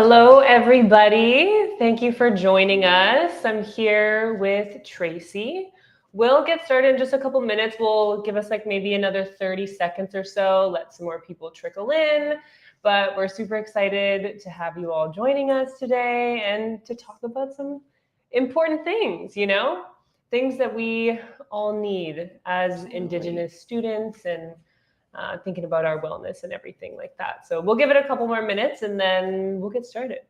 Hello, everybody. Thank you for joining us. I'm here with Tracie. We'll get started in just a couple minutes. We'll give us like maybe another 30 seconds or so, let some more people trickle in. But we're super excited to have you all joining us today and to talk about some important things, things that we all need as Indigenous students and thinking about our wellness and everything like that. So we'll give it a couple more minutes and then we'll get started.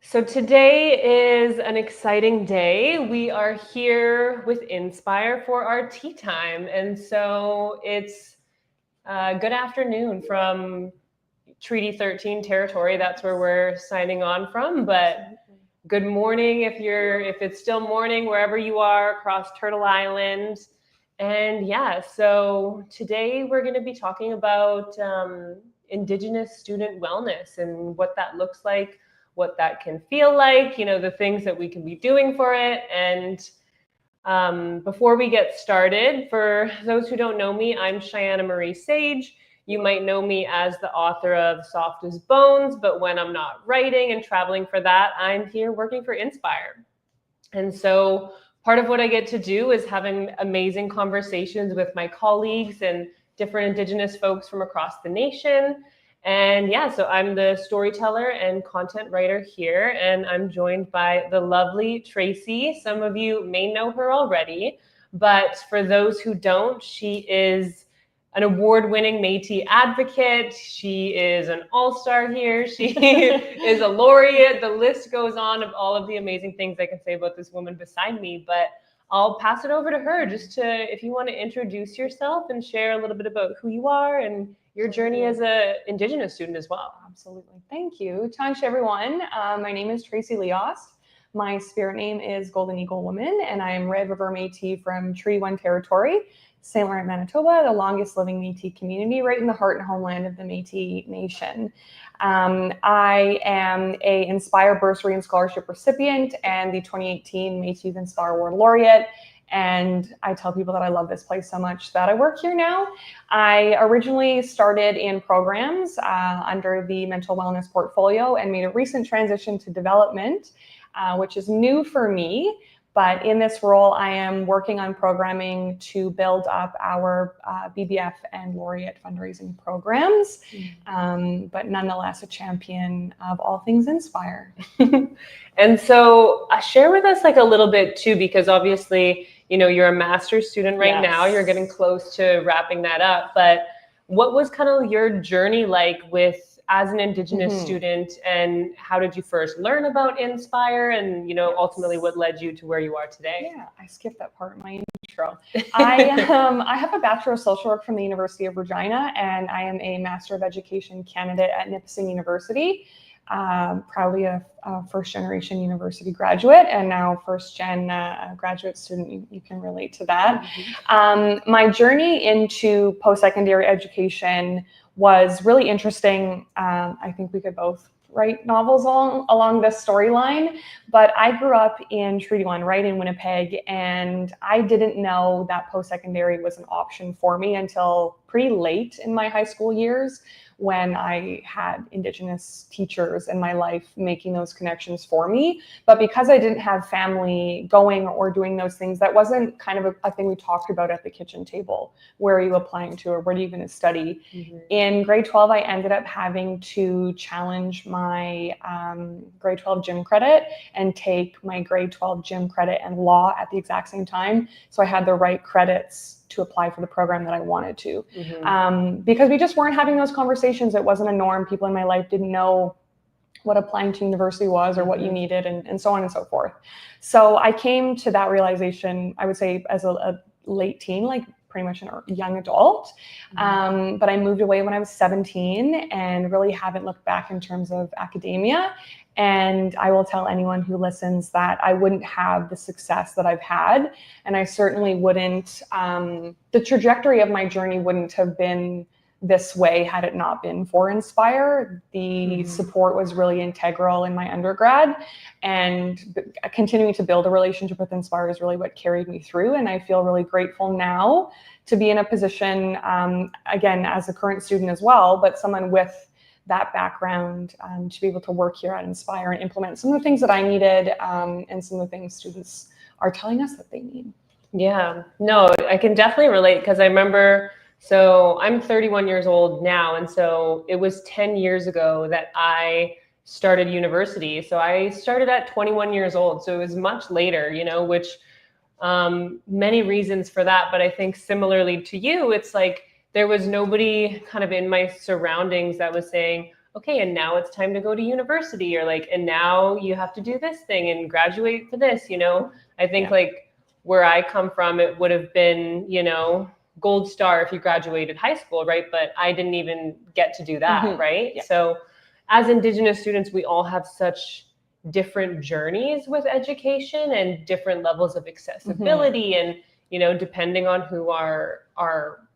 So today is an exciting day. We are here with Indspire for our tea time. And so it's good afternoon from Treaty 13 territory. That's where we're signing on from. But good morning if it's still morning wherever you are across Turtle Island. And yeah, so today we're going to be talking about Indigenous student wellness and what that looks like, what that can feel like, the things that we can be doing for it. And before we get started, for those who don't know me, I'm Chyana Marie Sage. You might know me as the author of Soft as Bones, but when I'm not writing and traveling for that, I'm here working for Indspire. And so part of what I get to do is having amazing conversations with my colleagues and different Indigenous folks from across the nation. And yeah, so I'm the storyteller and content writer here, and I'm joined by the lovely Tracie. Some of you may know her already, but for those who don't, she is an award-winning Métis advocate. She is an all-star here. She is a laureate. The list goes on of all of the amazing things I can say about this woman beside me, but I'll pass it over to her if you want to introduce yourself and share a little bit about who you are and your journey as an Indigenous student as well. Absolutely. Thank you. Tansh, everyone. My name is Tracie Léost. My spirit name is Golden Eagle Woman, and I am Red River Métis from Treaty 1 territory, St. Laurent, Manitoba, the longest living Métis community, right in the heart and homeland of the Métis Nation. I am a Inspire bursary and scholarship recipient and the 2018 Métis Youth Inspire Award laureate. And I tell people that I love this place so much that I work here now. I originally started in programs under the mental wellness portfolio and made a recent transition to development, which is new for me. But in this role, I am working on programming to build up our BBF and laureate fundraising programs, but nonetheless a champion of all things Inspire. And so share with us like a little bit too, because obviously, you're a master's student right now, you're getting close to wrapping that up, but what was kind of your journey like as an Indigenous student, and how did you first learn about Inspire, and ultimately what led you to where you are today? Yeah, I skipped that part of my intro. I have a Bachelor of Social Work from the University of Regina, and I am a Master of Education candidate at Nipissing University. Proudly a first-generation university graduate, and now first-gen graduate student. You can relate to that. My journey into post-secondary education was really interesting. I think we could both write novels along this storyline, but I grew up in Treaty 1, right in Winnipeg, and I didn't know that post-secondary was an option for me until pretty late in my high school years, when I had Indigenous teachers in my life making those connections for me. But because I didn't have family going or doing those things, that wasn't kind of a thing we talked about at the kitchen table. Where are you applying to, or what are you going to study? In grade 12, I ended up having to challenge my grade 12 gym credit and take my grade 12 gym credit and law at the exact same time. So I had the right credits to apply for the program that I wanted to. Because we just weren't having those conversations. It wasn't a norm. People in my life didn't know what applying to university was or what you needed, and so on and so forth. So I came to that realization, I would say, as a late teen, like pretty much a young adult. But I moved away when I was 17 and really haven't looked back in terms of academia. And I will tell anyone who listens that I wouldn't have the success that I've had. And I certainly wouldn't, the trajectory of my journey wouldn't have been this way had it not been for Indspire. The support was really integral in my undergrad, and continuing to build a relationship with Indspire is really what carried me through. And I feel really grateful now to be in a position, again, as a current student as well, but someone with that background, to be able to work here at Indspire and implement some of the things that I needed, and some of the things students are telling us that they need. Yeah, no, I can definitely relate, because I remember, so I'm 31 years old now, and so it was 10 years ago that I started university. So I started at 21 years old, so it was much later, you know, which many reasons for that. But I think similarly to you, it's like there was nobody kind of in my surroundings that was saying, okay, and now it's time to go to university, or like, and now you have to do this thing and graduate for this, you know. I think like where I come from, it would have been, you know, gold star if you graduated high school, right? But I didn't even get to do that, right? So as Indigenous students, we all have such different journeys with education and different levels of accessibility, and, you know, depending on who our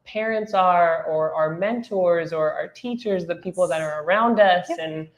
parents are, or our mentors, or our teachers, the people that are around us. And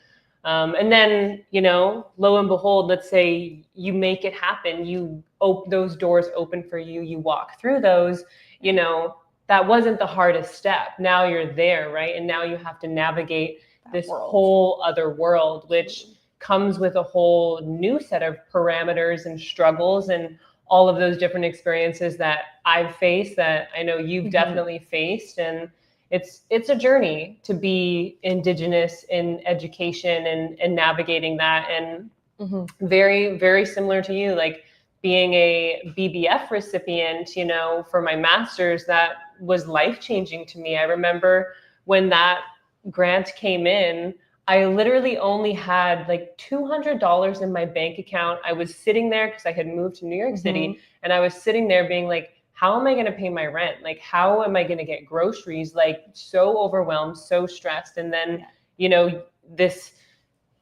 then, you know, lo and behold, let's say you make it happen, you those doors open for you, you walk through those, you know, that wasn't the hardest step. Now you're there, right? And now you have to navigate this whole other world, which comes with a whole new set of parameters and struggles, and all of those different experiences that I've faced, that I know you've definitely faced. And it's a journey to be Indigenous in education, and navigating that. And very, very similar to you, like being a BBF recipient, you know, for my master's, that was life-changing to me. I remember when that grant came in, I literally only had like $200 in my bank account. I was sitting there because I had moved to New York City, and I was sitting there being like, how am I going to pay my rent? Like, how am I going to get groceries? Like, so overwhelmed, so stressed. And then, you know, this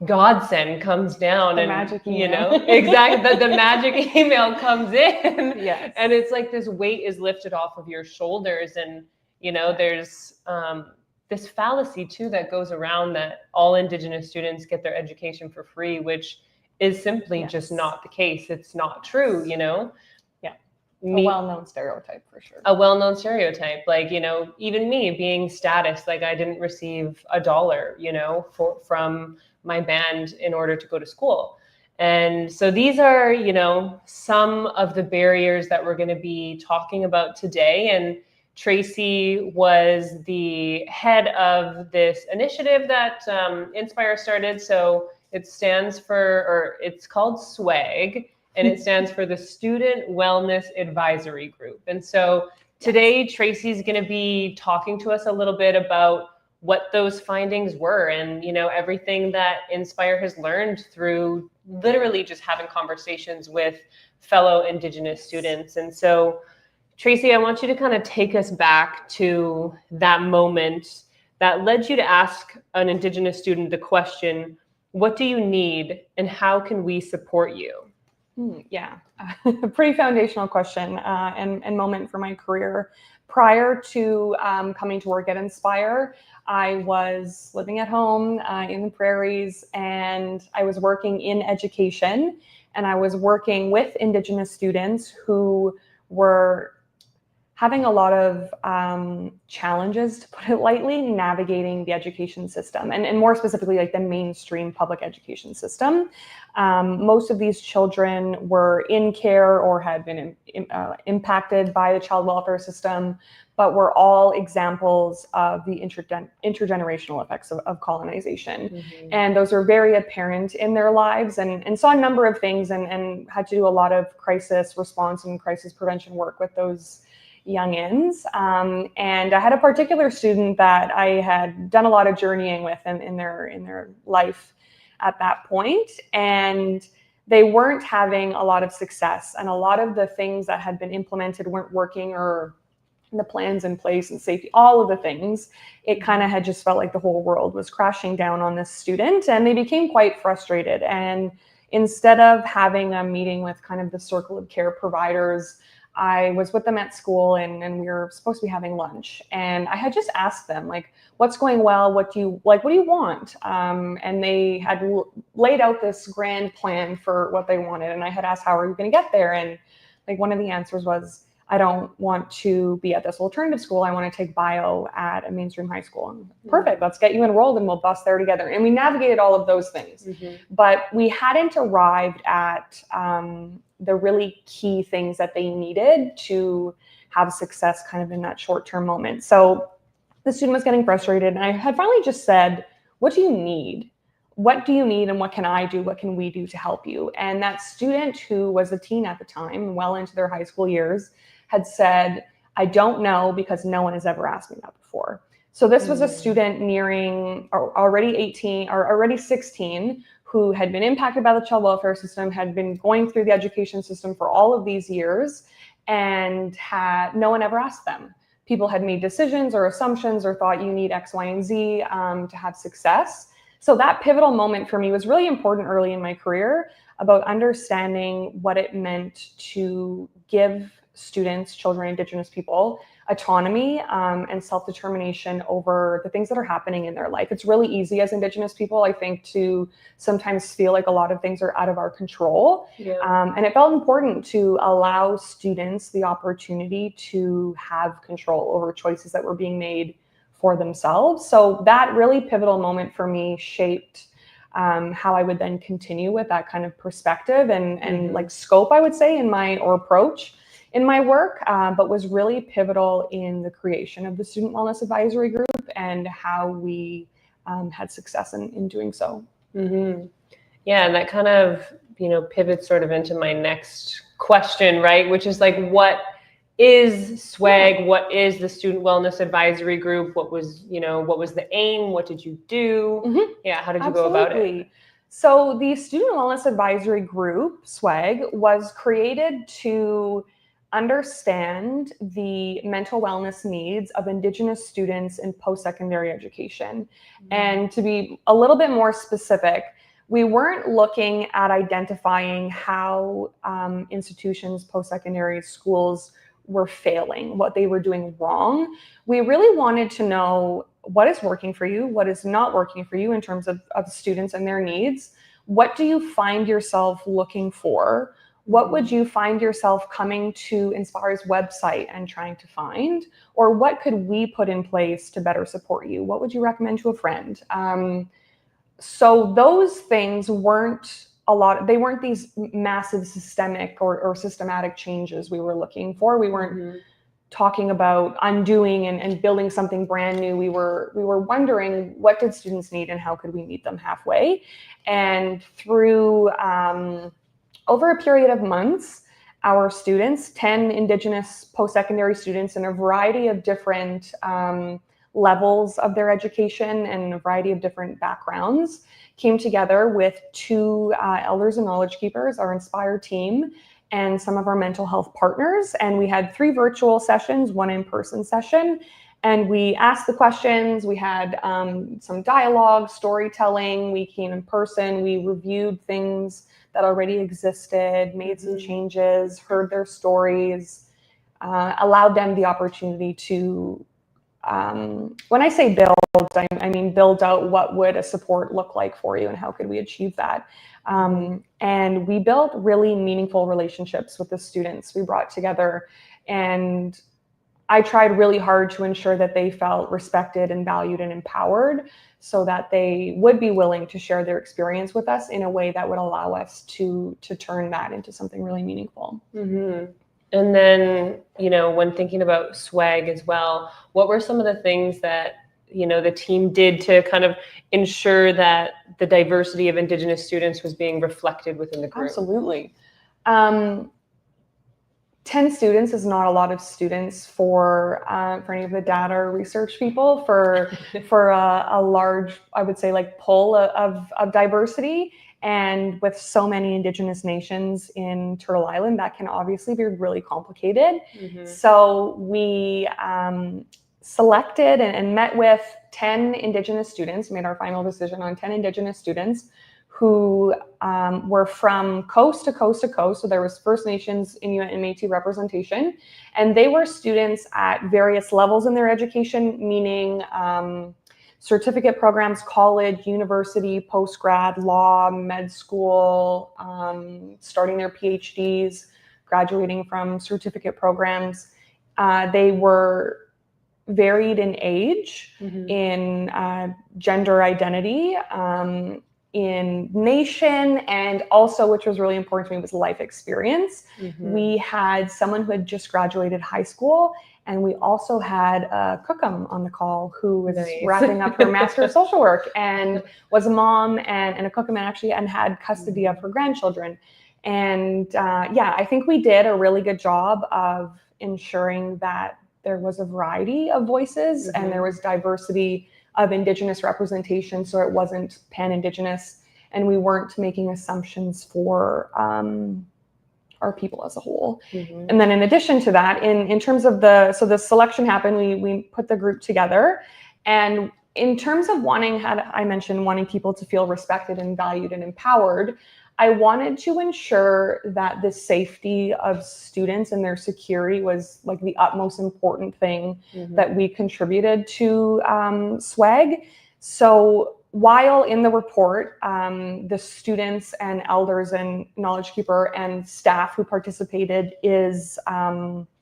godsend comes down, the and magic email. You know, exactly, the magic email comes in, and it's like this weight is lifted off of your shoulders. And, you know, there's this fallacy too that goes around, that all Indigenous students get their education for free, which is simply just not the case. It's not true, you know. A well-known stereotype, for sure. A well-known stereotype. Like, you know, even me being status, like I didn't receive $1, you know, from my band in order to go to school. And so these are, you know, some of the barriers that we're going to be talking about today. And Tracie was the head of this initiative that Indspire started. So it stands for, or it's called SWAG, and it stands for the Student Wellness Advisory Group. And so today, Tracie's going to be talking to us a little bit about what those findings were, and, you know, everything that Indspire has learned through literally just having conversations with fellow Indigenous students. And so, Tracie, I want you to kind of take us back to that moment that led you to ask an Indigenous student the question, what do you need and how can we support you? Yeah, a pretty foundational question and moment for my career. Prior to coming to work at Indspire, I was living at home in the prairies, and I was working in education, and I was working with Indigenous students who were having a lot of challenges, to put it lightly, navigating the education system, and more specifically, like the mainstream public education system. Most of these children were in care or had been impacted by the child welfare system, but were all examples of the intergenerational effects of colonization. And those are very apparent in their lives, and saw a number of things, and had to do a lot of crisis response and crisis prevention work with those youngins. And I had a particular student that I had done a lot of journeying with in their life at that point, and they weren't having a lot of success, and a lot of the things that had been implemented weren't working, or the plans in place and safety, all of the things. It kind of had just felt like the whole world was crashing down on this student, and they became quite frustrated. And instead of having a meeting with kind of the circle of care providers, I was with them at school and we were supposed to be having lunch, and I had just asked them, like, what's going well? What do you want? And they had laid out this grand plan for what they wanted. And I had asked, how are you going to get there? And like one of the answers was, I don't want to be at this alternative school. I want to take bio at a mainstream high school. And perfect, let's get you enrolled and we'll bus there together. And we navigated all of those things. But we hadn't arrived at the really key things that they needed to have success kind of in that short-term moment. So the student was getting frustrated, and I had finally just said, what do you need? What do you need, and what can I do? What can we do to help you? And that student, who was a teen at the time, well into their high school years, had said, I don't know, because no one has ever asked me that before. So this was a student nearing already 18 or already 16, who had been impacted by the child welfare system, had been going through the education system for all of these years, and had no one ever asked them. People had made decisions or assumptions or thought you need X, Y, and Z to have success. So that pivotal moment for me was really important early in my career, about understanding what it meant to give students, children, Indigenous people, autonomy and self-determination over the things that are happening in their life. It's really easy as Indigenous people, I think, to sometimes feel like a lot of things are out of our control. And it felt important to allow students the opportunity to have control over choices that were being made for themselves. So that really pivotal moment for me shaped how I would then continue with that kind of perspective and like scope, I would say, or approach in my work, but was really pivotal in the creation of the Student Wellness Advisory Group and how we had success in doing so. Yeah, and that kind of, pivots sort of into my next question, right? Which is like, what is SWAG? What is the Student Wellness Advisory Group? What was the aim? What did you do? Yeah, how did you go about it? So the Student Wellness Advisory Group, SWAG, was created to understand the mental wellness needs of Indigenous students in post-secondary education. And to be a little bit more specific, we weren't looking at identifying how institutions, post-secondary schools were failing, what they were doing wrong. We really wanted to know what is working for you, what is not working for you in terms of students and their needs. What do you find yourself looking for? What would you find yourself coming to Indspire's website and trying to find? Or what could we put in place to better support you? What would you recommend to a friend? So those things weren't they weren't these massive systemic or systematic changes we were looking for. We weren't talking about undoing and building something brand new. We were wondering, what did students need and how could we meet them halfway? And through over a period of months, our students, 10 Indigenous post-secondary students in a variety of different levels of their education and a variety of different backgrounds, came together with 2 elders and knowledge keepers, our Inspire team, and some of our mental health partners. And we had 3 virtual sessions, 1 in-person session. And we asked the questions, we had some dialogue, storytelling, we came in person, we reviewed things that already existed, made some changes, heard their stories, allowed them the opportunity to, when I say build, I mean build out what would a support look like for you and how could we achieve that. And we built really meaningful relationships with the students we brought together. And I tried really hard to ensure that they felt respected and valued and empowered, so that they would be willing to share their experience with us in a way that would allow us to turn that into something really meaningful. And then, when thinking about SWAG as well, what were some of the things that, the team did to kind of ensure that the diversity of Indigenous students was being reflected within the group? Absolutely. 10 students is not a lot of students for any of the data or research people for a large, I would say, like pull of diversity. And with so many Indigenous nations in Turtle Island, that can obviously be really complicated. So we selected and met with 10 Indigenous students, made our final decision on 10 Indigenous students who were from coast to coast to coast. So there was First Nations, Inuit, and Métis representation. And they were students at various levels in their education, meaning certificate programs, college, university, post-grad, law, med school, starting their PhDs, graduating from certificate programs. They were varied in age, in gender identity, in nation, and also, which was really important to me, was life experience. We had someone who had just graduated high school, and we also had a cookum on the call who was wrapping up her Master of Social Work and was a mom and a cookum, and actually had custody of her grandchildren. And yeah, I think we did a really good job of ensuring that there was a variety of voices and there was diversity of Indigenous representation, so it wasn't pan-Indigenous, and we weren't making assumptions for our people as a whole. And then in addition to that, in terms of the selection happened, we put the group together, and in terms of wanting, had I mentioned wanting people to feel respected and valued and empowered, I wanted to ensure that the safety of students and their security was like the utmost important thing that we contributed to SWAG. So while in the report, the students and elders and knowledge keeper and staff who participated is,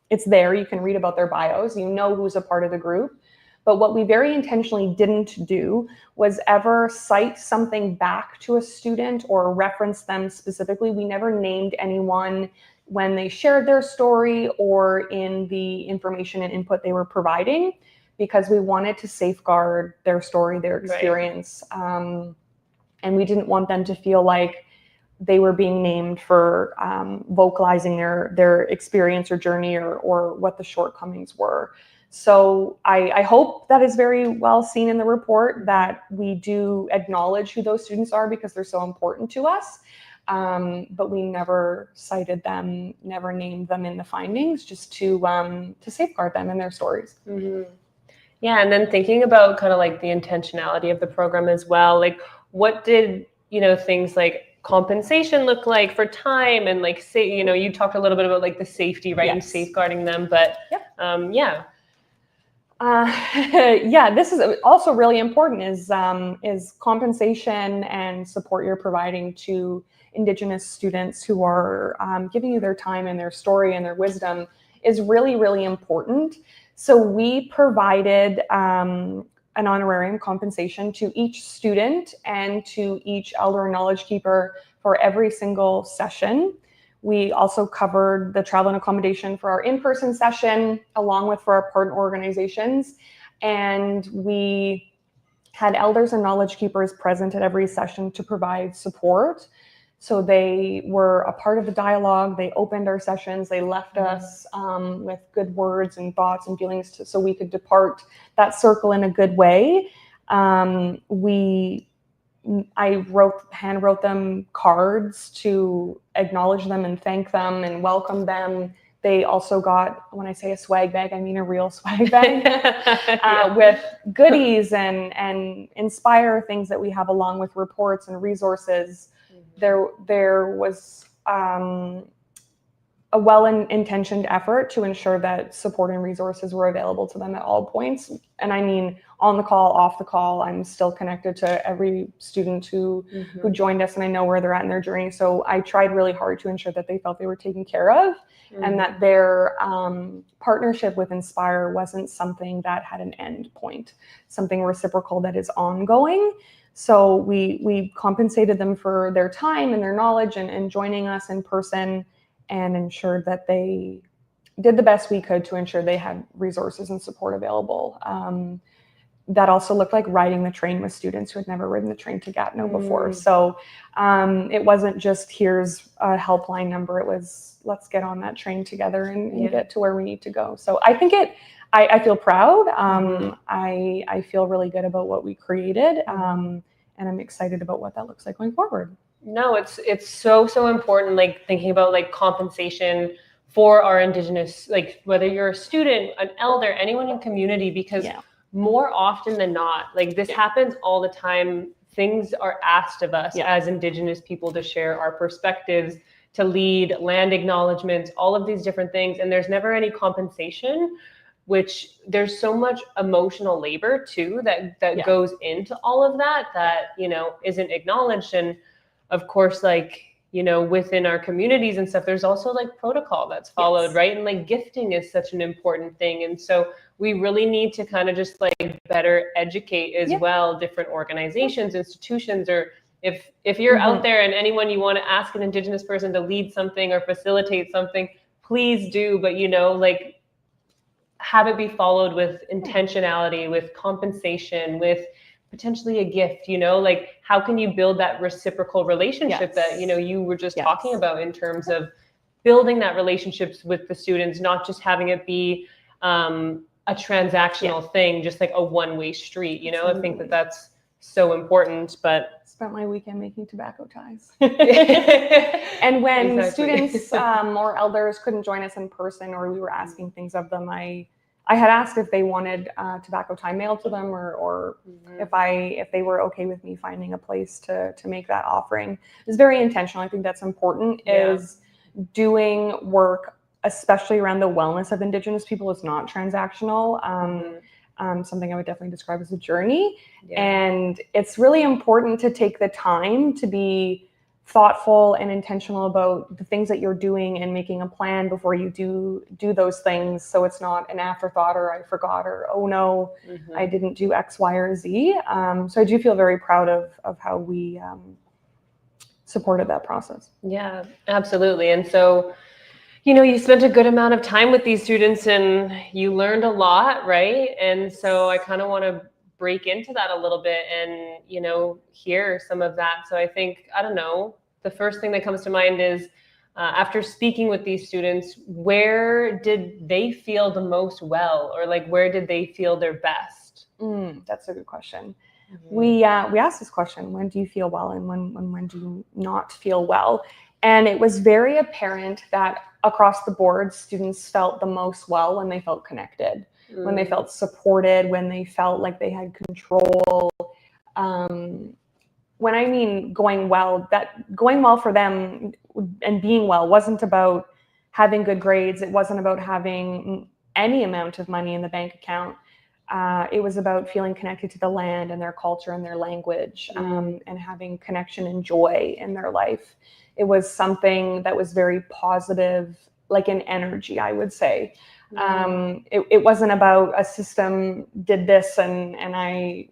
it's there, you can read about their bios, you know who's a part of the group. But what we very intentionally didn't do was ever cite something back to a student or reference them specifically. We never named anyone when they shared their story or in the information and input they were providing, because we wanted to safeguard their story, their experience. And we didn't want them to feel like they were being named for vocalizing their experience or journey or what the shortcomings were. So I hope that is very well seen in the report, that we do acknowledge who those students are because they're so important to us. But we never cited them, never named them in the findings, just to safeguard them and their stories. Yeah, and then thinking about kind of like the intentionality of the program as well, like what did, things like compensation look like for time and like, say, you talked a little bit about like the safety, right, and safeguarding them, but yeah. Yeah, this is also really important is compensation and support you're providing to Indigenous students who are giving you their time and their story and their wisdom is really, really important. So we provided an honorarium compensation to each student and to each elder and knowledge keeper for every single session. We also covered the travel and accommodation for our in-person session, along with for our partner organizations. And we had elders and knowledge keepers present at every session to provide support. So they were a part of the dialogue. They opened our sessions. They left us with good words and thoughts and feelings so we could depart that circle in a good way. I hand wrote them cards to acknowledge them and thank them and welcome them. They also got, when I say a swag bag, I mean a real swag bag with goodies and Inspire things that we have along with reports and resources. There was a well-intentioned effort to ensure that support and resources were available to them at all points. And I mean, on the call, off the call, I'm still connected to every student who joined us, and I know where they're at in their journey. So I tried really hard to ensure that they felt they were taken care of and that their partnership with Inspire wasn't something that had an end point, something reciprocal that is ongoing. So we compensated them for their time and their knowledge and joining us in person, and ensured that they did the best we could to ensure they had resources and support available. That also looked like riding the train with students who had never ridden the train to Gatineau before. So it wasn't just here's a helpline number. It was let's get on that train together and get to where we need to go. So I think I feel proud. I feel really good about what we created. And I'm excited about what that looks like going forward. No, it's so important, like thinking about like compensation for our Indigenous, like whether you're a student, an elder, anyone in community, because more often than not, like this happens all the time things are asked of us as Indigenous people to share our perspectives, to lead land acknowledgements, all of these different things. And there's never any compensation, which there's so much emotional labor too that goes into all of that, you know, isn't acknowledged. And of course, like, you know, within our communities and stuff, there's also like protocol that's followed, right? And like gifting is such an important thing. And so we really need to kind of just like better educate as well, different organizations, institutions, or if you're out there and anyone you want to ask an Indigenous person to lead something or facilitate something, please do. But, you know, like have it be followed with intentionality, with compensation, with potentially a gift, you know, like how can you build that reciprocal relationship that, you know, you were just talking about in terms of building that relationships with the students, not just having it be a transactional thing, just like a one-way street, you know. I think that that's so important. But spent my weekend making tobacco ties. And when students or elders couldn't join us in person, or we were asking things of them, I had asked if they wanted tobacco tie mailed to them, or if they were okay with me finding a place to make that offering. It was very intentional. I think that's important, is doing work, especially around the wellness of Indigenous people, is not transactional. Something I would definitely describe as a journey. And it's really important to take the time to be thoughtful and intentional about the things that you're doing and making a plan before you do those things. So it's not an afterthought, or I forgot, or, oh no, I didn't do X, Y, or Z. So I do feel very proud of how we supported that process. Yeah, absolutely. And so, you know, you spent a good amount of time with these students and you learned a lot, right? And so I kind of want to break into that a little bit and, you know, hear some of that. So I think, I don't know, the first thing that comes to mind is after speaking with these students, where did they feel the most well, or like where did they feel their best? That's a good question. We asked this question: when do you feel well, and when do you not feel well? And it was very apparent that across the board, students felt the most well when they felt connected, when they felt supported, when they felt like they had control. When I mean going well, that going well for them and being well wasn't about having good grades. It wasn't about having any amount of money in the bank account. It was about feeling connected to the land and their culture and their language, and having connection and joy in their life. It was something that was very positive, like an energy, I would say. It wasn't about a system did this and I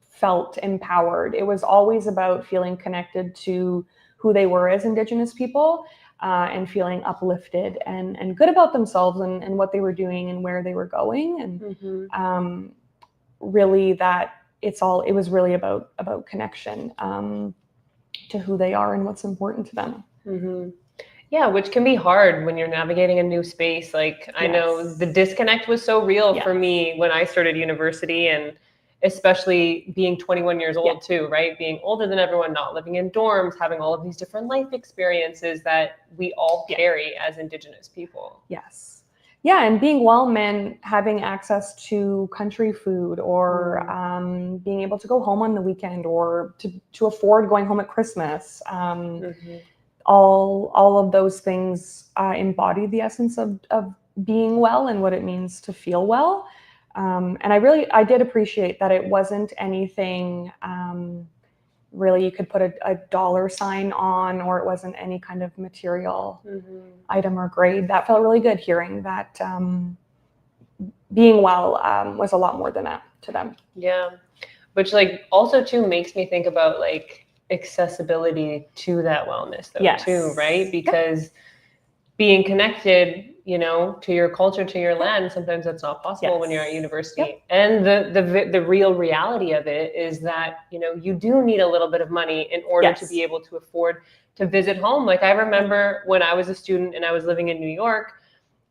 felt empowered. It was always about feeling connected to who they were as Indigenous people, and feeling uplifted and good about themselves and what they were doing and where they were going. And really that it was really about connection to who they are and what's important to them. Yeah, which can be hard when you're navigating a new space. Like I know the disconnect was so real for me when I started university, and especially being 21 years old too, right? Being older than everyone, not living in dorms, having all of these different life experiences that we all carry as Indigenous people. Yeah, and being well meant having access to country food, or being able to go home on the weekend, or to afford going home at Christmas. All of those things embody the essence of being well and what it means to feel well. And I did appreciate that it wasn't anything really you could put a dollar sign on, or it wasn't any kind of material item or grade. That felt really good, hearing that being well was a lot more than that to them. Yeah, which like also too makes me think about like accessibility to that wellness though too, right? Because being connected, you know, to your culture, to your land, sometimes that's not possible when you're at university. And the real reality of it is that, you know, you do need a little bit of money in order to be able to afford to visit home. Like I remember when I was a student and I was living in New York,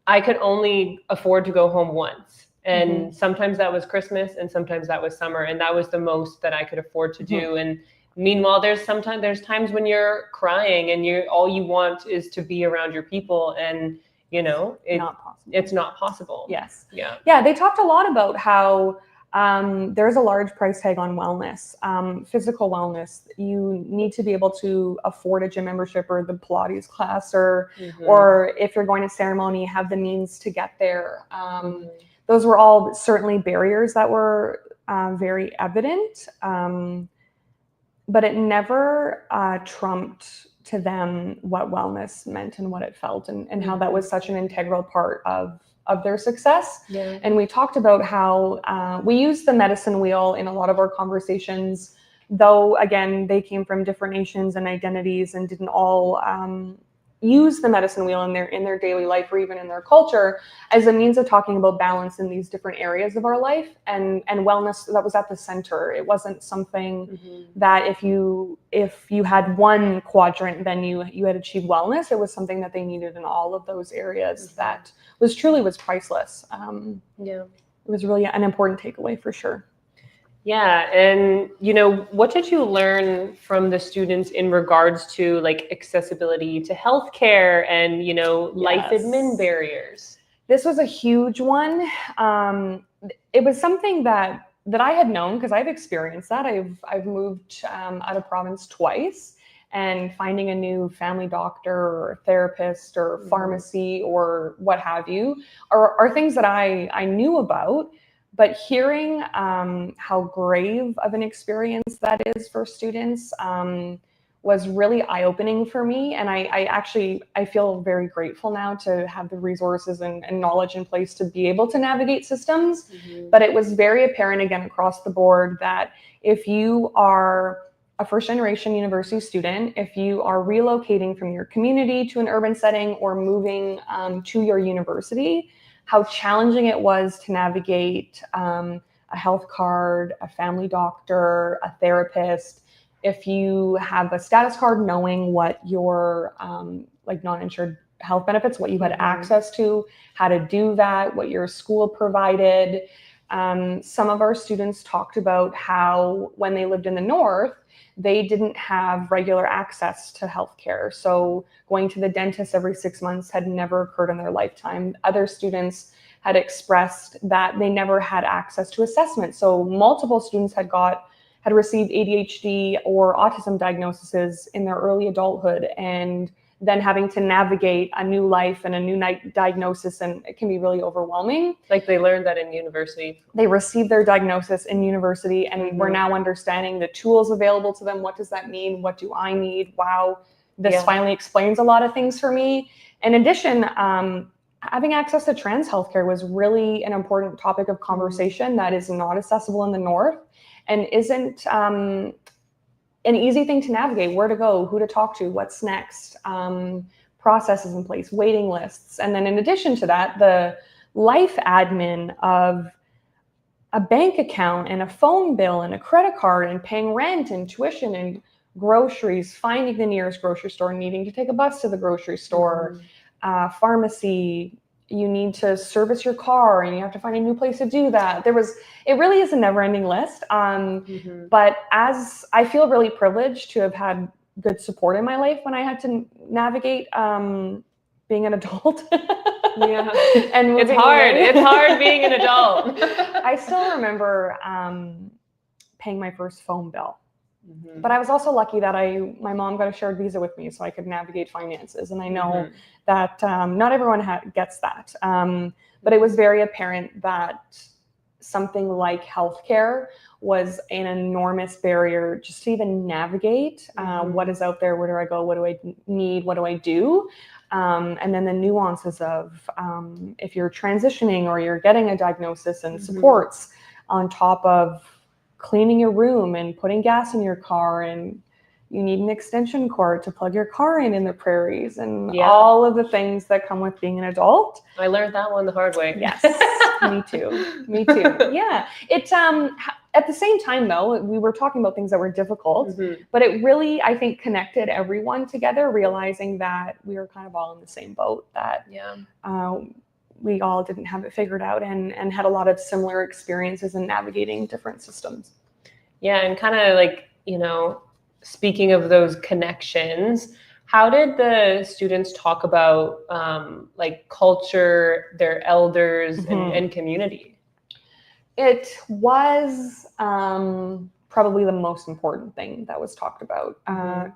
I could only afford to go home once. And sometimes that was Christmas and sometimes that was summer. And that was the most that I could afford to do. And meanwhile, there's times when you're crying and all you want is to be around your people, and you know, it's not possible. Yeah, they talked a lot about how There's a large price tag on wellness, physical wellness. You need to be able to afford a gym membership or the Pilates class, or if you're going to ceremony, have the means to get there. Those were all certainly barriers that were very evident, but it never trumped to them what wellness meant and what it felt, and how that was such an integral part of their success. Yeah. And we talked about how we use the medicine wheel in a lot of our conversations, though again, they came from different nations and identities and didn't all use the medicine wheel in their daily life or even in their culture as a means of talking about balance in these different areas of our life, and wellness that was at the center. It wasn't something that if you had one quadrant, then you had achieved wellness. It was something that they needed in all of those areas that was priceless. It was really an important takeaway for sure. Yeah. And, what did you learn from the students in regards to like accessibility to healthcare and, life admin barriers? This was a huge one. It was something that I had known because I've experienced that. I've moved out of province twice, and finding a new family doctor or therapist or pharmacy or what have you are things that I knew about. But hearing how grave of an experience that is for students was really eye-opening for me. And I feel very grateful now to have the resources and knowledge in place to be able to navigate systems. But it was very apparent again across the board that if you are a first-generation university student, if you are relocating from your community to an urban setting or moving to your university, how challenging it was to navigate a health card, a family doctor, a therapist. If you have a status card, knowing what your non-insured health benefits, what you had access to, how to do that, what your school provided. Some of our students talked about how when they lived in the north, they didn't have regular access to healthcare. So going to the dentist every 6 months had never occurred in their lifetime. Other students had expressed that they never had access to assessment. So multiple students had received ADHD or autism diagnoses in their early adulthood, and then having to navigate a new life and a new diagnosis, and it can be really overwhelming. Like they learned that in university. They received their diagnosis in university, and we're now understanding the tools available to them. What does that mean? What do I need? Wow, this finally explains a lot of things for me. In addition, having access to trans healthcare was really an important topic of conversation that is not accessible in the north and isn't an easy thing to navigate. Where to go, who to talk to, what's next, processes in place, waiting lists. And then in addition to that, the life admin of a bank account and a phone bill and a credit card and paying rent and tuition and groceries, finding the nearest grocery store, needing to take a bus to the grocery store, pharmacy. You need to service your car and you have to find a new place to do that. It really is a never-ending list. But as I feel really privileged to have had good support in my life when I had to navigate being an adult. And it's hard. It's hard being an adult. I still remember paying my first phone bill. But I was also lucky that my mom got a shared visa with me, so I could navigate finances. And I know that not everyone gets that. But it was very apparent that something like healthcare was an enormous barrier just to even navigate what is out there, where do I go, what do I need, what do I do? And then the nuances of if you're transitioning or you're getting a diagnosis and supports on top of cleaning your room and putting gas in your car, and you need an extension cord to plug your car in the prairies, and all of the things that come with being an adult. I learned that one the hard way. Yes, me too. Yeah. It's at the same time though, we were talking about things that were difficult, but it really, I think, connected everyone together, realizing that we were kind of all in the same boat, that we all didn't have it figured out and had a lot of similar experiences in navigating different systems. Yeah, and kind of like, speaking of those connections, how did the students talk about like culture, their elders, and community? It was probably the most important thing that was talked about.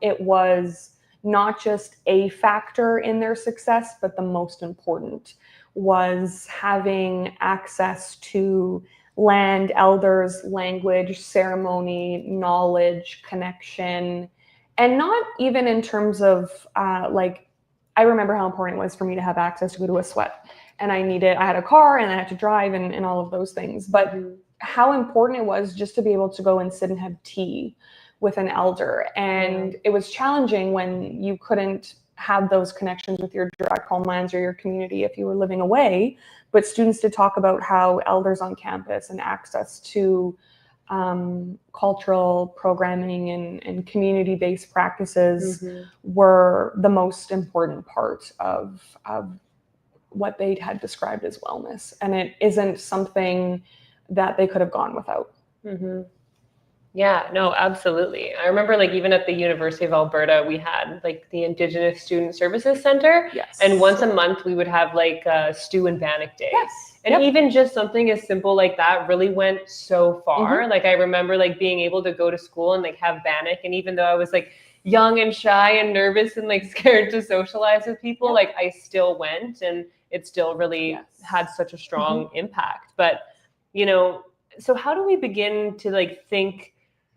It was not just a factor in their success, but the most important was having access to land, elders, language, ceremony, knowledge, connection, and not even in terms of like, I remember how important it was for me to have access to go to a sweat. And I had a car and I had to drive and all of those things. But how important it was just to be able to go and sit and have tea with an elder. And it was challenging when you couldn't have those connections with your direct homelands or your community if you were living away. But students did talk about how elders on campus and access to cultural programming and community-based practices were the most important part of what they had described as wellness. And it isn't something that they could have gone without. Yeah, no, absolutely. I remember like even at the University of Alberta, we had like the Indigenous Student Services Center. Yes. And once a month we would have like Stew and Bannock Day. Yes. And even just something as simple like that really went so far. Like I remember like being able to go to school and like have bannock. And even though I was like young and shy and nervous and like scared to socialize with people, like I still went, and it still really had such a strong impact. But, you know, so how do we begin to like think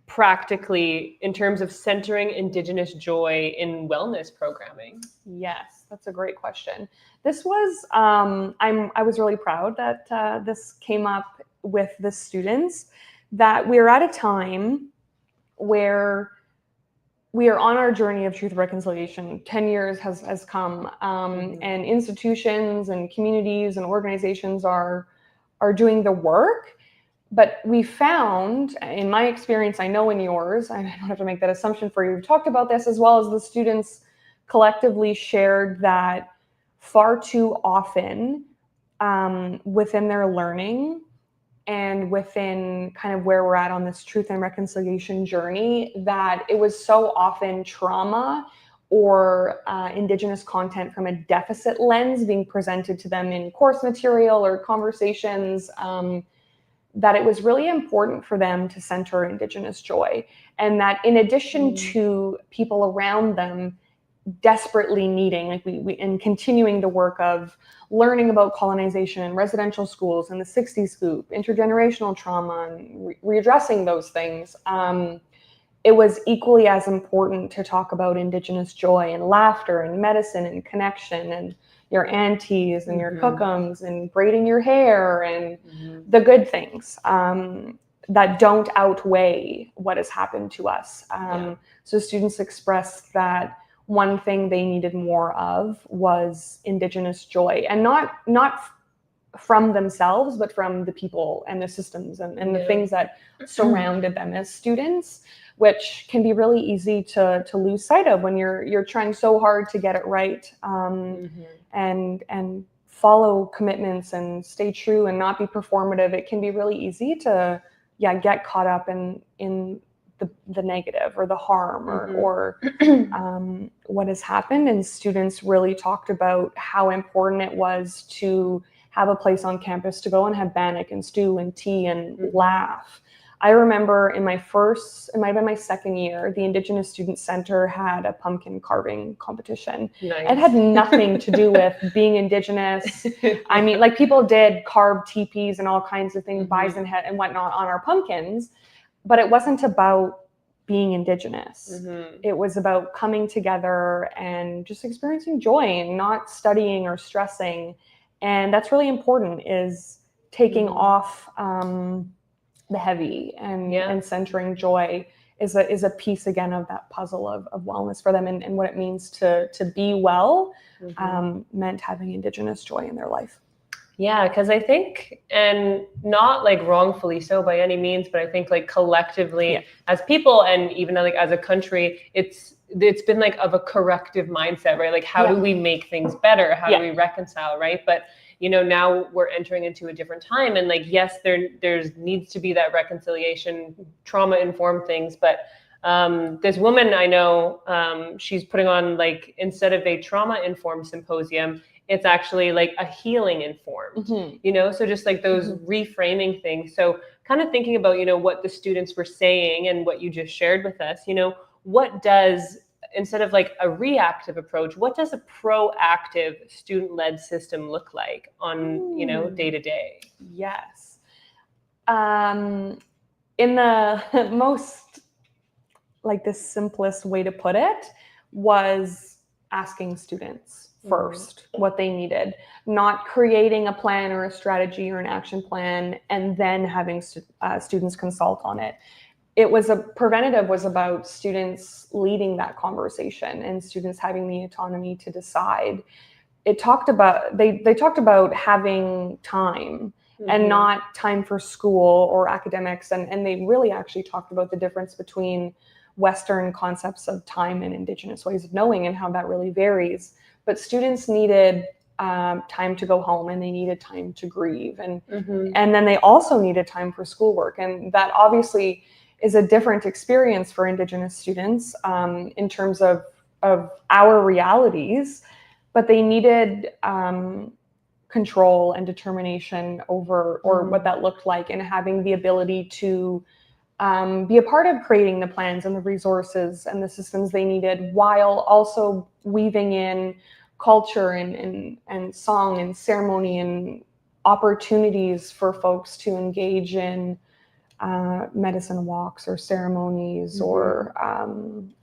practically in terms of centering Indigenous joy in wellness programming? Yes, that's a great question. This was, I was really proud that this came up with the students, that we're at a time where we are on our journey of truth reconciliation. 10 years has come, and institutions and communities and organizations are doing the work. But we found, in my experience, I know in yours, I don't have to make that assumption for you, we've talked about this, as well as the students collectively shared that far too often within their learning and within kind of where we're at on this truth and reconciliation journey, that it was so often trauma or Indigenous content from a deficit lens being presented to them in course material or conversations, that it was really important for them to center Indigenous joy. And that in addition to people around them desperately needing, like we and continuing the work of learning about colonization in residential schools and the 60s scoop, intergenerational trauma, and readdressing those things, it was equally as important to talk about Indigenous joy and laughter and medicine and connection and your aunties and your cookums and braiding your hair and the good things that don't outweigh what has happened to us. So students expressed that one thing they needed more of was Indigenous joy, and not from themselves, but from the people and the systems and the things that surrounded them as students, which can be really easy to lose sight of when you're trying so hard to get it right, and follow commitments and stay true and not be performative. It can be really easy to get caught up in the negative or the harm or what has happened. And students really talked about how important it was to have a place on campus to go and have bannock and stew and tea and laugh. I remember it might have been my second year, the Indigenous Student Center had a pumpkin carving competition. Nice. It had nothing to do with being Indigenous. I mean, like, people did carve teepees and all kinds of things, bison head and whatnot on our pumpkins, but it wasn't about being Indigenous. It was about coming together and just experiencing joy and not studying or stressing. And that's really important, is taking off the heavy and centering joy is a piece again of that puzzle of wellness for them, and what it means to be well meant having Indigenous joy in their life. Yeah, because I think, and not like wrongfully so by any means, but I think like collectively as people and even like as a country, it's been like of a corrective mindset, right? Like how do we make things better? How do we reconcile, right? But you know, now we're entering into a different time, and like, yes, there's needs to be that reconciliation, trauma-informed things, but This woman I know, she's putting on, like, instead of a trauma-informed symposium, it's actually like a healing informed, so just like those reframing things. So kind of thinking about, what the students were saying and what you just shared with us, what does, instead of like a reactive approach, what does a proactive student-led system look like on, day to day? Yes. In the most, like, the simplest way to put it was asking students first what they needed, not creating a plan or a strategy or an action plan and then having students consult on it. It was preventative was about students leading that conversation and students having the autonomy to decide. They talked about having time and not time for school or academics. And they really actually talked about the difference between Western concepts of time and Indigenous ways of knowing and how that really varies. But students needed time to go home and they needed time to grieve. And then they also needed time for schoolwork. And that obviously is a different experience for Indigenous students in terms of our realities, but they needed control and determination over or what that looked like, and having the ability to be a part of creating the plans and the resources and the systems they needed, while also weaving in culture and song and ceremony and opportunities for folks to engage in medicine walks or ceremonies or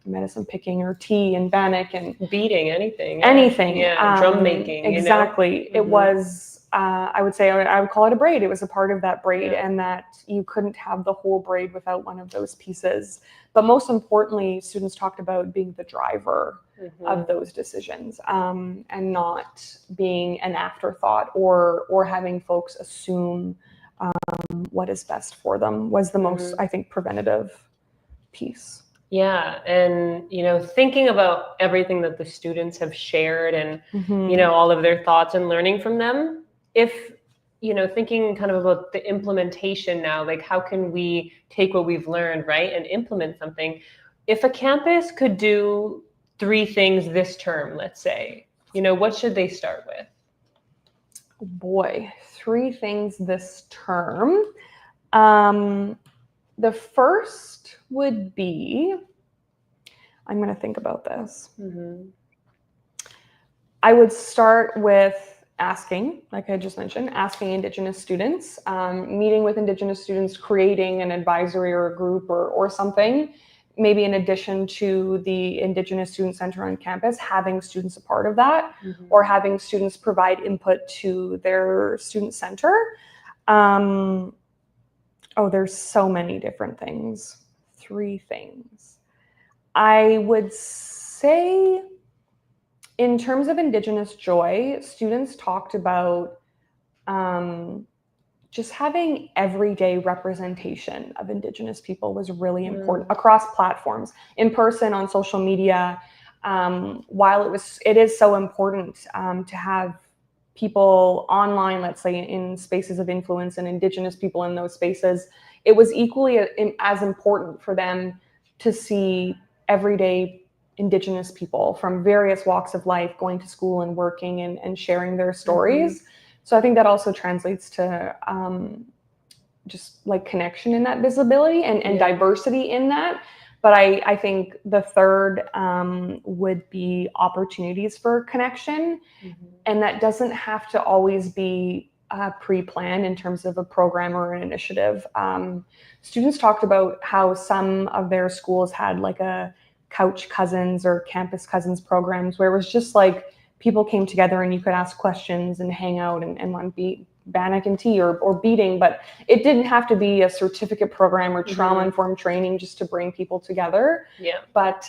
medicine picking or tea and bannock and beading, anything. Drum making. Exactly. It was, I would say, I would call it a braid. It was a part of that braid, and that you couldn't have the whole braid without one of those pieces. But most importantly, students talked about being the driver of those decisions, and not being an afterthought or having folks assume what is best for them was the most, I think, preventative piece. Yeah. And, thinking about everything that the students have shared and, all of their thoughts and learning from them, if, thinking kind of about the implementation now, like how can we take what we've learned, right, and implement something? If a campus could do 3 things this term, let's say, what should they start with? Boy, 3 things this term. The first would be, I'm going to think about this. I would start with asking, like I just mentioned, asking Indigenous students, meeting with Indigenous students, creating an advisory or a group or something, maybe in addition to the Indigenous Student Center on campus, having students a part of that, or having students provide input to their student center. There's so many different things. 3 things. I would say, in terms of Indigenous joy, students talked about just having everyday representation of Indigenous people was really important across platforms, in person, on social media. While it is so important to have people online, let's say, in spaces of influence and Indigenous people in those spaces, it was equally as important for them to see everyday Indigenous people from various walks of life going to school and working and sharing their stories. So I think that also translates to just like connection in that visibility and diversity in that. But I think the third would be opportunities for connection. And that doesn't have to always be pre-planned in terms of a program or an initiative. Students talked about how some of their schools had like a couch cousins or campus cousins programs where it was just like people came together and you could ask questions and hang out and want to be bannock and tea or beading, but it didn't have to be a certificate program or trauma-informed training just to bring people together. But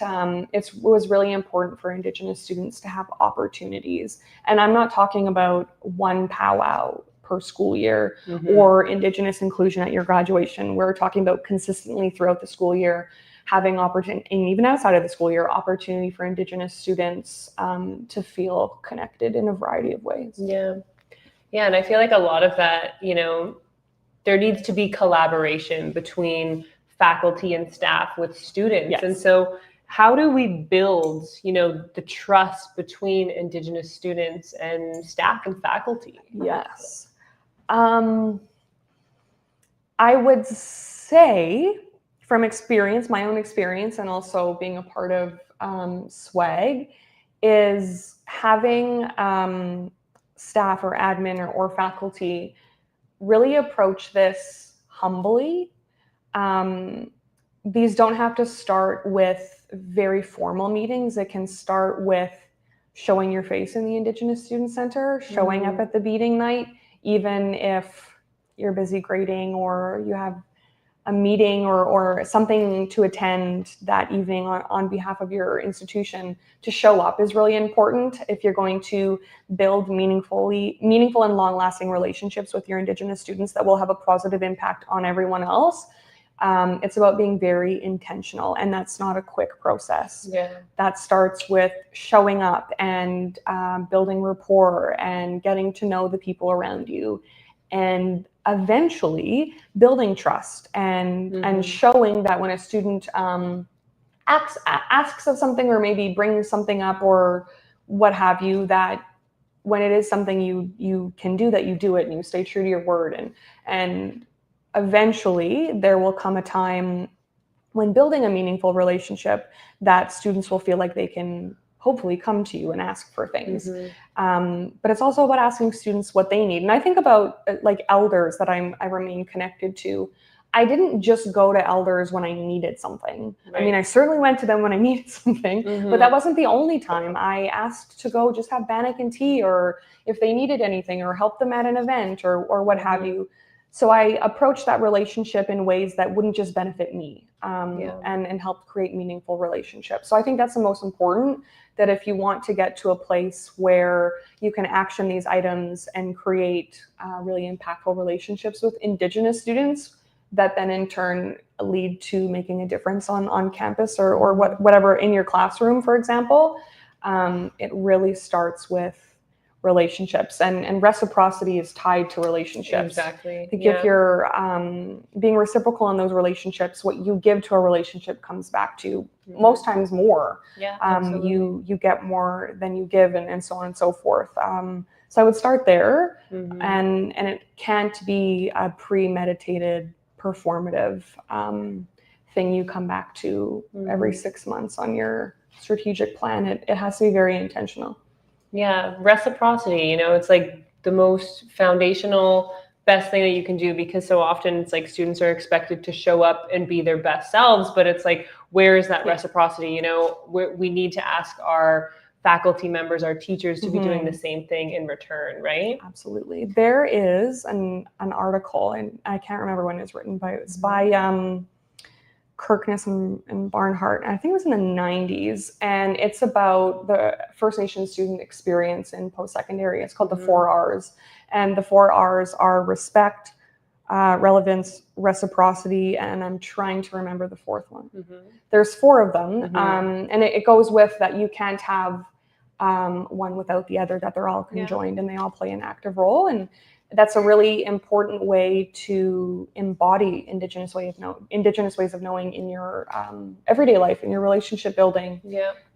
it was really important for Indigenous students to have opportunities. And I'm not talking about one powwow per school year or Indigenous inclusion at your graduation. We're talking about consistently throughout the school year having opportunity, and even outside of the school year, opportunity for Indigenous students to feel connected in a variety of ways. Yeah, and I feel like a lot of that, there needs to be collaboration between faculty and staff with students. Yes. And so how do we build, the trust between Indigenous students and staff and faculty? Yes. I would say from experience, my own experience, and also being a part of SWAG, is having staff or admin or faculty really approach this humbly. These don't have to start with very formal meetings. It can start with showing your face in the Indigenous Student Center, showing up at the meeting night, even if you're busy grading or you have a meeting or something to attend that evening on behalf of your institution. To show up is really important if you're going to build meaningful and long-lasting relationships with your Indigenous students that will have a positive impact on everyone else. It's about being very intentional, and that's not a quick process. Yeah. That starts with showing up and building rapport and getting to know the people around you, and eventually building trust and showing that when a student asks of something or maybe brings something up or what have you, that when it is something you can do, that you do it and you stay true to your word. And eventually there will come a time when building a meaningful relationship that students will feel like they can hopefully come to you and ask for things. But it's also about asking students what they need. And I think about like elders that I remain connected to. I didn't just go to elders when I needed something. Right. I mean, I certainly went to them when I needed something, but that wasn't the only time. I asked to go just have bannock and tea, or if they needed anything, or help them at an event, or what have you. So I approached that relationship in ways that wouldn't just benefit me, and help create meaningful relationships. So I think that's the most important, that if you want to get to a place where you can action these items and create really impactful relationships with Indigenous students, that then in turn lead to making a difference on campus or whatever in your classroom, for example, it really starts with relationships, and reciprocity is tied to relationships. Exactly. I think if you're being reciprocal in those relationships, what you give to a relationship comes back to you most times more. You get more than you give, and so on and so forth. So I would start there, and it can't be a premeditated, performative thing you come back to every 6 months on your strategic plan. It has to be very intentional. Yeah, reciprocity, it's like the most foundational, best thing that you can do, because so often it's like students are expected to show up and be their best selves, but it's like, where is that reciprocity? We need to ask our faculty members, our teachers, to be doing the same thing in return, right? Absolutely. There is an article, and I can't remember when it's written by. It's by Kirkness and Barnhart. I think it was in the 90s, and it's about the First Nations student experience in post-secondary. It's called the 4 R's, and the 4 R's are respect, relevance, reciprocity, and I'm trying to remember the fourth one. There's 4 of them, and it goes with that you can't have one without the other, that they're all conjoined and they all play an active role. And that's a really important way to embody Indigenous ways of knowing in your everyday life, in your relationship building.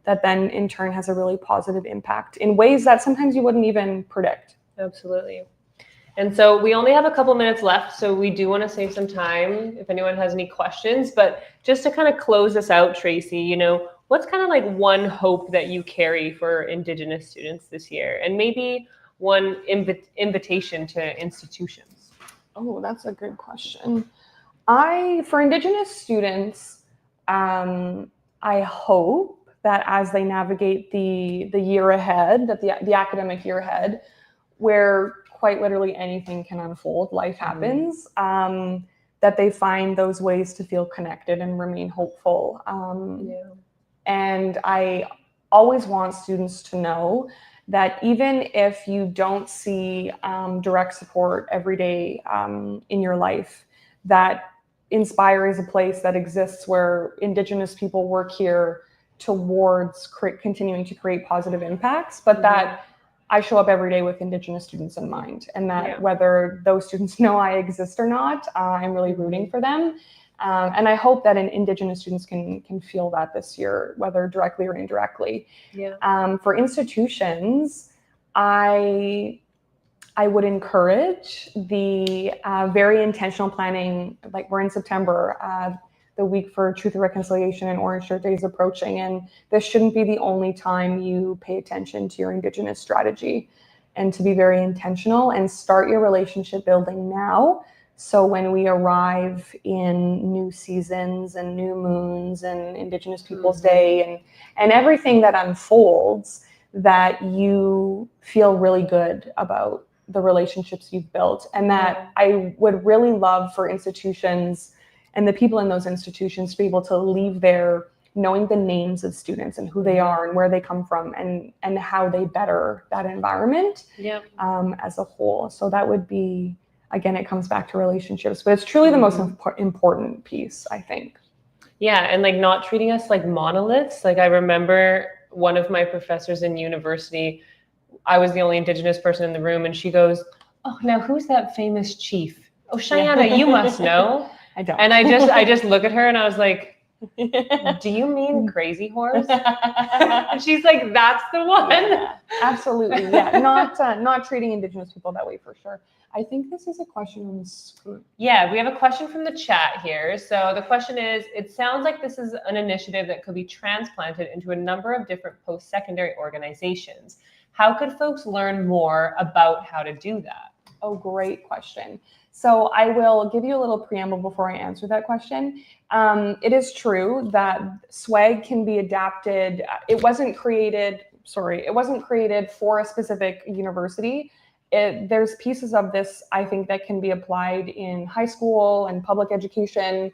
That then in turn has a really positive impact in ways that sometimes you wouldn't even predict. Absolutely. And so we only have a couple minutes left, so we do want to save some time if anyone has any questions. But just to kind of close this out, Tracie, what's kind of like one hope that you carry for Indigenous students this year, and maybe one invitation to institutions? Oh, that's a good question. For Indigenous students, I hope that as they navigate the year ahead, that the academic year ahead, where quite literally anything can unfold, life happens, that they find those ways to feel connected and remain hopeful. And I always want students to know that even if you don't see direct support every day in your life, that Indspire is a place that exists where Indigenous people work here towards continuing to create positive impacts, but that I show up every day with Indigenous students in mind, and that whether those students know I exist or not, I'm really rooting for them. And I hope that Indigenous students can feel that this year, whether directly or indirectly. Yeah. For institutions, I would encourage the very intentional planning. Like we're in September, the week for Truth and Reconciliation and Orange Shirt Day is approaching, and this shouldn't be the only time you pay attention to your Indigenous strategy, and to be very intentional and start your relationship building now. So when we arrive in new seasons and new moons and Indigenous Peoples Day and everything that unfolds, that you feel really good about the relationships you've built. And that I would really love for institutions and the people in those institutions to be able to leave there knowing the names of students and who they are and where they come from and how they better that environment as a whole. So that would be, again, it comes back to relationships, but it's truly the most important piece, I think. Yeah, and like not treating us like monoliths. Like I remember one of my professors in university, I was the only Indigenous person in the room, and she goes, "Oh, now who's that famous chief? Oh, Chyana, you must know." I don't. And I just look at her and I was like, "Do you mean Crazy Horse?" And she's like, "That's the one." Yeah, absolutely. Yeah, not treating Indigenous people that way for sure. I think this is a question on the screen. Yeah, we have a question from the chat here. So the question is, it sounds like this is an initiative that could be transplanted into a number of different post-secondary organizations. How could folks learn more about how to do that? Oh, great question. So I will give you a little preamble before I answer that question. It is true that SWAG can be adapted. It wasn't created for a specific university. There's pieces of this, I think, that can be applied in high school and public education,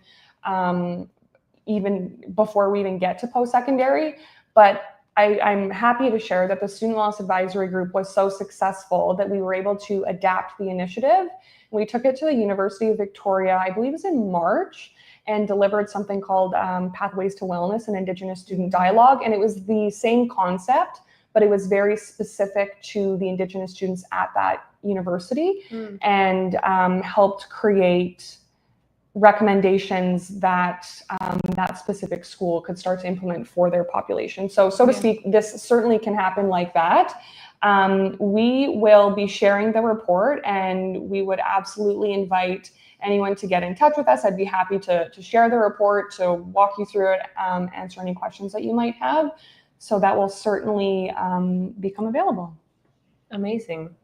even before we even get to post-secondary. But I'm happy to share that the Student Loss Advisory Group was so successful that we were able to adapt the initiative. We took it to the University of Victoria, I believe it was in March, and delivered something called Pathways to Wellness and Indigenous Student Dialogue. And it was the same concept, but it was very specific to the Indigenous students at that university and helped create recommendations that that specific school could start to implement for their population. So to speak, this certainly can happen like that. We will be sharing the report, and we would absolutely invite anyone to get in touch with us. I'd be happy to share the report, to walk you through it, answer any questions that you might have. So that will certainly become available. Amazing.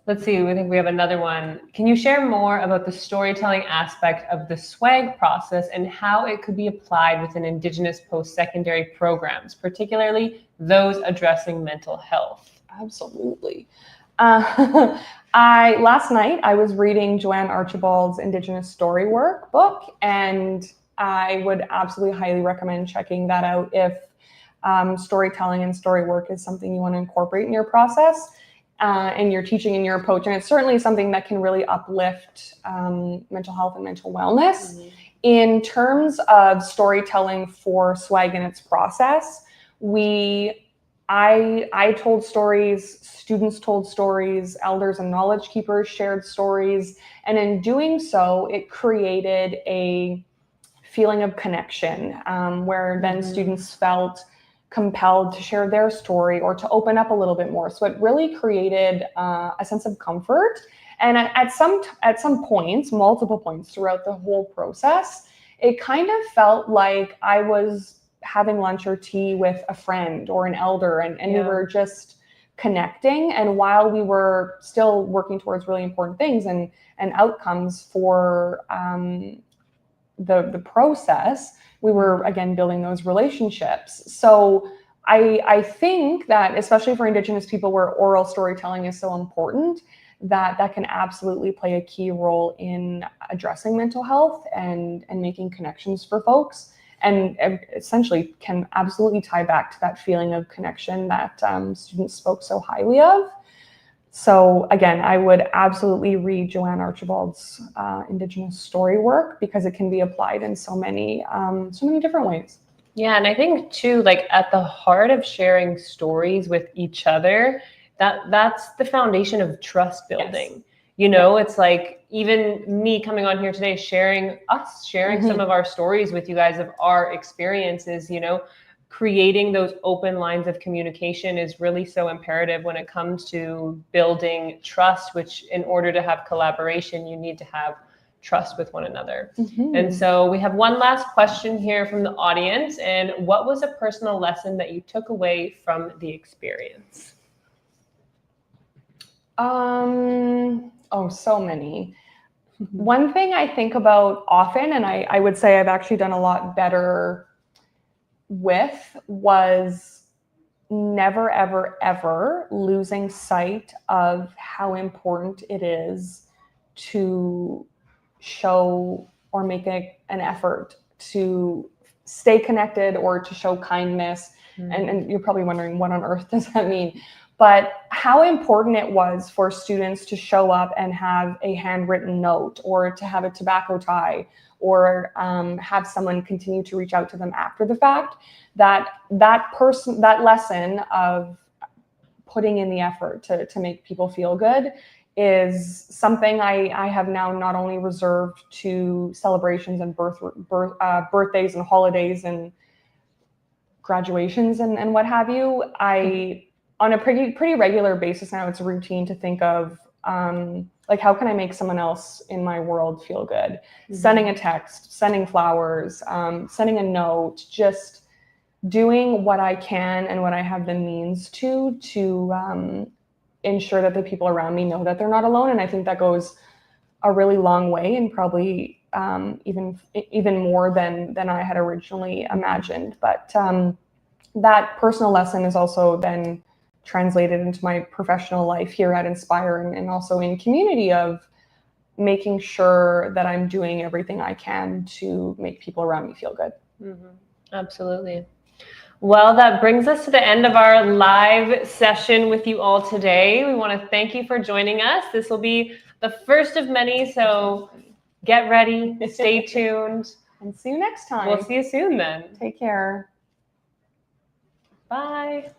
Let's see, I think we have another one. Can you share more about the storytelling aspect of the SWAG process and how it could be applied within Indigenous post-secondary programs, particularly those addressing mental health? Absolutely. Last night I was reading Joanne Archibald's Indigenous Story Work book, and I would absolutely highly recommend checking that out if storytelling and story work is something you want to incorporate in your process and your teaching and your approach. And it's certainly something that can really uplift mental health and mental wellness. In terms of storytelling for SWAG and its process, I told stories, students told stories, elders and knowledge keepers shared stories. And in doing so, it created a feeling of connection where then students felt compelled to share their story or to open up a little bit more. So it really created a sense of comfort. And at some points, multiple points throughout the whole process, it kind of felt like I was having lunch or tea with a friend or an elder, and we were just connecting. And while we were still working towards really important things and outcomes for the process, we were again building those relationships. So I think that especially for Indigenous people where oral storytelling is so important, that can absolutely play a key role in addressing mental health and making connections for folks, and essentially can absolutely tie back to that feeling of connection that students spoke so highly of. So again, I would absolutely read Joanne Archibald's Indigenous story work because it can be applied in so many different ways. Yeah, and I think too, like at the heart of sharing stories with each other, that's the foundation of trust building. You know, it's like even me coming on here today, sharing some of our stories with you guys of our experiences, you know, creating those open lines of communication is really so imperative when it comes to building trust, which in order to have collaboration, you need to have trust with one another. And so we have one last question here from the audience. And what was a personal lesson that you took away from the experience? Oh, so many. One thing I think about often, and I would say I've actually done a lot better with, was never, ever, ever losing sight of how important it is to show or make an effort to stay connected or to show kindness. And you're probably wondering, what on earth does that mean? But how important it was for students to show up and have a handwritten note, or to have a tobacco tie, or have someone continue to reach out to them after the fact. That lesson of putting in the effort to make people feel good is something I have now not only reserved to celebrations and birthdays and holidays and graduations and what have you. On a pretty regular basis now, it's a routine to think of like, how can I make someone else in my world feel good? Sending a text, sending flowers, sending a note, just doing what I can and what I have the means to ensure that the people around me know that they're not alone. And I think that goes a really long way, and probably even more than I had originally imagined. But that personal lesson is also then translated into my professional life here at Indspire, and also in community, of making sure that I'm doing everything I can to make people around me feel good. Absolutely. Well, that brings us to the end of our live session with you all today. We want to thank you for joining us. This will be the first of many, so get ready, stay tuned. And see you next time. We'll see you soon then. Take care. Bye.